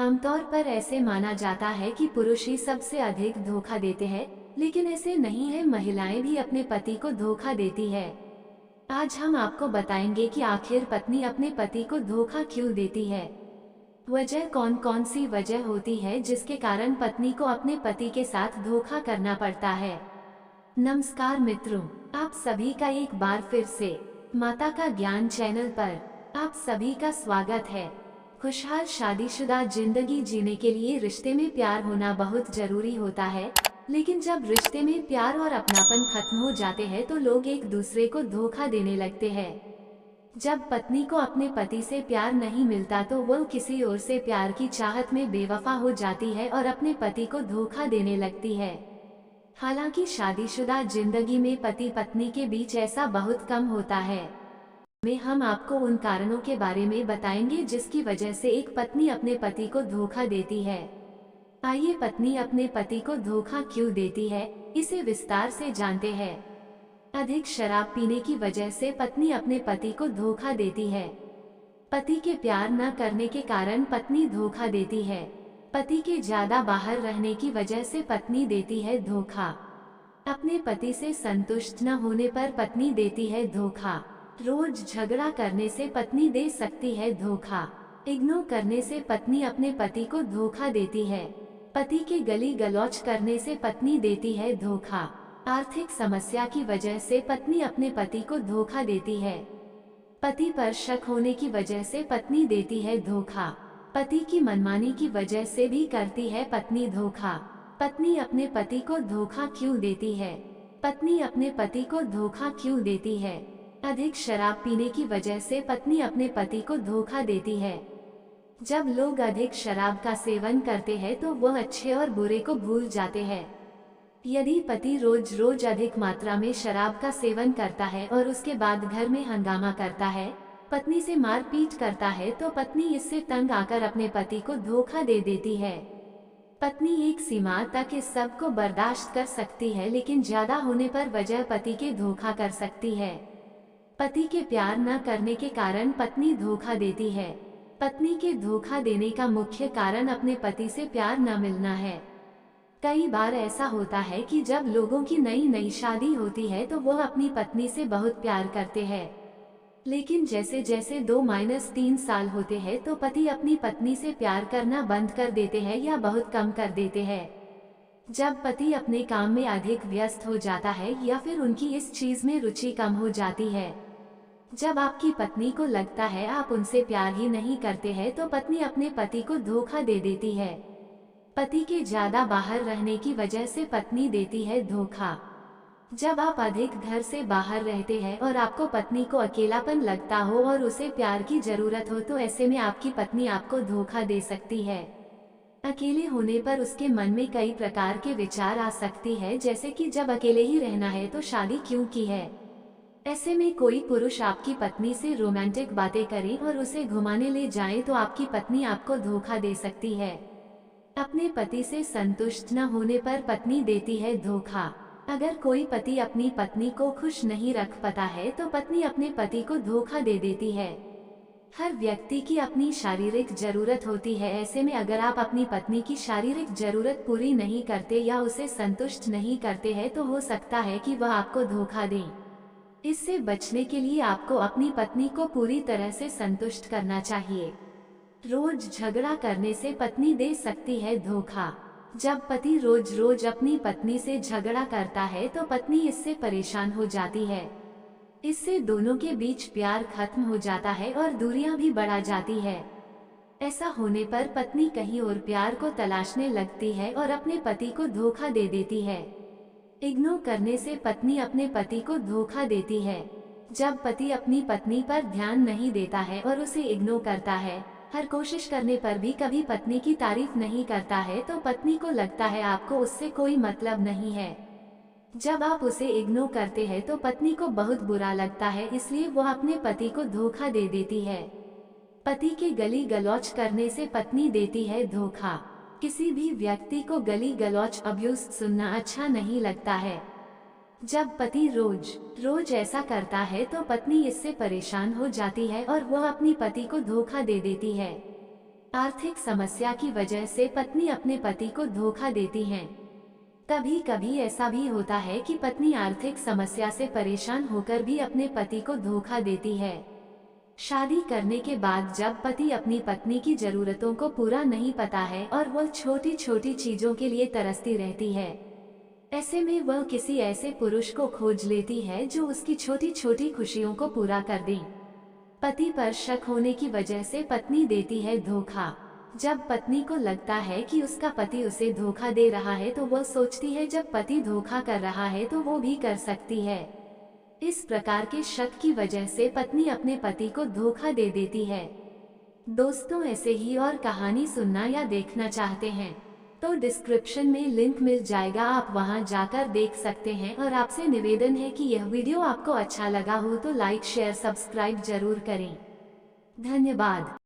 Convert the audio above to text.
आमतौर पर ऐसे माना जाता है कि पुरुष ही सबसे अधिक धोखा देते हैं, लेकिन ऐसे नहीं है, महिलाएं भी अपने पति को धोखा देती है। आज हम आपको बताएंगे कि आखिर पत्नी अपने पति को धोखा क्यों देती है। वजह कौन कौन सी वजह होती है जिसके कारण पत्नी को अपने पति के साथ धोखा करना पड़ता है। नमस्कार मित्रों, आप सभी का एक बार फिर से माता का ज्ञान चैनल पर आप सभी का स्वागत है। खुशहाल शादीशुदा जिंदगी जीने के लिए रिश्ते में प्यार होना बहुत जरूरी होता है, लेकिन जब रिश्ते में प्यार और अपनापन खत्म हो जाते हैं तो लोग एक दूसरे को धोखा देने लगते हैं। जब पत्नी को अपने पति से प्यार नहीं मिलता तो वो किसी और से प्यार की चाहत में बेवफा हो जाती है और अपने पति को धोखा देने लगती है। हालांकि शादीशुदा जिंदगी में पति पत्नी के बीच ऐसा बहुत कम होता है। में हम आपको उन कारणों के बारे में बताएंगे जिसकी वजह से एक पत्नी अपने पति को धोखा देती है। आइए पत्नी अपने पति को धोखा क्यों देती है, इसे विस्तार से जानते हैं। अधिक शराब पीने की वजह से पत्नी अपने पति को धोखा देती है। पति के प्यार न करने के कारण पत्नी धोखा देती है। पति के ज्यादा बाहर रहने की वजह से पत्नी देती है धोखा। अपने पति से संतुष्ट न होने पर पत्नी देती है धोखा। रोज झगड़ा करने से पत्नी दे सकती है धोखा। इग्नोर करने से पत्नी अपने पति को धोखा देती है। पति के गली गलौच करने से पत्नी देती है धोखा। आर्थिक समस्या की वजह से पत्नी अपने पति को धोखा देती है। पति पर शक होने की वजह से पत्नी देती है धोखा। पति की मनमानी की वजह से भी करती है पत्नी धोखा। पत्नी अपने पति को धोखा क्यों देती है? पत्नी अपने पति को धोखा क्यों देती है? अधिक शराब पीने की वजह से पत्नी अपने पति को धोखा देती है। जब लोग अधिक शराब का सेवन करते हैं तो वह अच्छे और बुरे को भूल जाते हैं। यदि पति रोज रोज अधिक मात्रा में शराब का सेवन करता है और उसके बाद घर में हंगामा करता है, पत्नी से मारपीट करता है, तो पत्नी इससे तंग आकर अपने पति को धोखा दे देती है। पत्नी एक सीमा तक इस सब को बर्दाश्त कर सकती है, लेकिन ज्यादा होने पर वजह पति के धोखा कर सकती है। पति के प्यार न करने के कारण पत्नी धोखा देती है। पत्नी के धोखा देने का मुख्य कारण अपने पति से प्यार न मिलना है। कई बार ऐसा होता है कि जब लोगों की नई नई शादी होती है तो वह अपनी पत्नी से बहुत प्यार करते हैं, लेकिन जैसे जैसे 2-3 साल होते हैं तो पति अपनी पत्नी से प्यार करना बंद कर देते हैं या बहुत कम कर देते हैं। जब पति अपने काम में अधिक व्यस्त हो जाता है या फिर उनकी इस चीज में रुचि कम हो जाती है। जब आपकी पत्नी को लगता है आप उनसे प्यार ही नहीं करते हैं तो पत्नी अपने पति को धोखा दे देती है। पति के ज्यादा बाहर रहने की वजह से पत्नी देती है धोखा। जब आप अधिक घर से बाहर रहते हैं और आपको पत्नी को अकेलापन लगता हो और उसे प्यार की जरूरत हो, तो ऐसे में आपकी पत्नी आपको धोखा दे सकती है। अकेले होने पर उसके मन में कई प्रकार के विचार आ सकती है, जैसे कि जब अकेले ही रहना है तो शादी क्यों की है। ऐसे में कोई पुरुष आपकी पत्नी से रोमांटिक बातें करे और उसे घुमाने ले जाए तो आपकी पत्नी आपको धोखा दे सकती है। अपने पति से संतुष्ट न होने पर पत्नी देती है धोखा। अगर कोई पति अपनी पत्नी को खुश नहीं रख पाता है तो पत्नी अपने पति को धोखा दे देती है। हर व्यक्ति की अपनी शारीरिक जरूरत होती है, ऐसे में अगर आप अपनी पत्नी की शारीरिक जरूरत पूरी नहीं करते या उसे संतुष्ट नहीं करते हैं तो हो सकता है कि वह आपको धोखा दे। इससे बचने के लिए आपको अपनी पत्नी को पूरी तरह से संतुष्ट करना चाहिए। रोज झगड़ा करने से पत्नी दे सकती है धोखा। जब पति रोज रोज अपनी पत्नी से झगड़ा करता है तो पत्नी इससे परेशान हो जाती है। इससे दोनों के बीच प्यार खत्म हो जाता है और दूरियां भी बढ़ा जाती है। ऐसा होने पर पत्नी कहीं और प्यार को तलाशने लगती है और अपने पति को धोखा दे देती है। इग्नोर करने से पत्नी अपने पति को धोखा देती है। जब पति अपनी पत्नी पर ध्यान नहीं देता है और उसे इग्नोर करता है, हर कोशिश करने पर भी कभी पत्नी की तारीफ नहीं करता है, तो पत्नी को लगता है आपको उससे कोई मतलब नहीं है। जब आप उसे इग्नोर करते हैं तो पत्नी को बहुत बुरा लगता है, इसलिए वह अपने पति को धोखा दे देती है। पति के गली गलौच करने से पत्नी देती है धोखा। किसी भी व्यक्ति को गली गलौच अब्यूज सुनना अच्छा नहीं लगता है। जब पति रोज रोज ऐसा करता है तो पत्नी इससे परेशान हो जाती है और वह अपनी पति को धोखा दे देती है। आर्थिक समस्या की वजह से पत्नी अपने पति को धोखा देती है। कभी कभी ऐसा भी होता है कि पत्नी आर्थिक समस्या से परेशान होकर भी अपने पति को धोखा देती है। शादी करने के बाद जब पति अपनी पत्नी की जरूरतों को पूरा नहीं पाता है और वह छोटी छोटी चीजों के लिए तरसती रहती है, ऐसे में वह किसी ऐसे पुरुष को खोज लेती है जो उसकी छोटी छोटी खुशियों को पूरा कर दे। पति पर शक होने की वजह से पत्नी देती है धोखा। जब पत्नी को लगता है कि उसका पति उसे धोखा दे रहा है तो वह सोचती है जब पति धोखा कर रहा है तो वो भी कर सकती है। इस प्रकार के शक की वजह से पत्नी अपने पति को धोखा दे देती है। दोस्तों, ऐसे ही और कहानी सुनना या देखना चाहते हैं तो डिस्क्रिप्शन में लिंक मिल जाएगा, आप वहां जाकर देख सकते हैं। और आपसे निवेदन है कि यह वीडियो आपको अच्छा लगा हो तो लाइक शेयर सब्सक्राइब जरूर करें। धन्यवाद।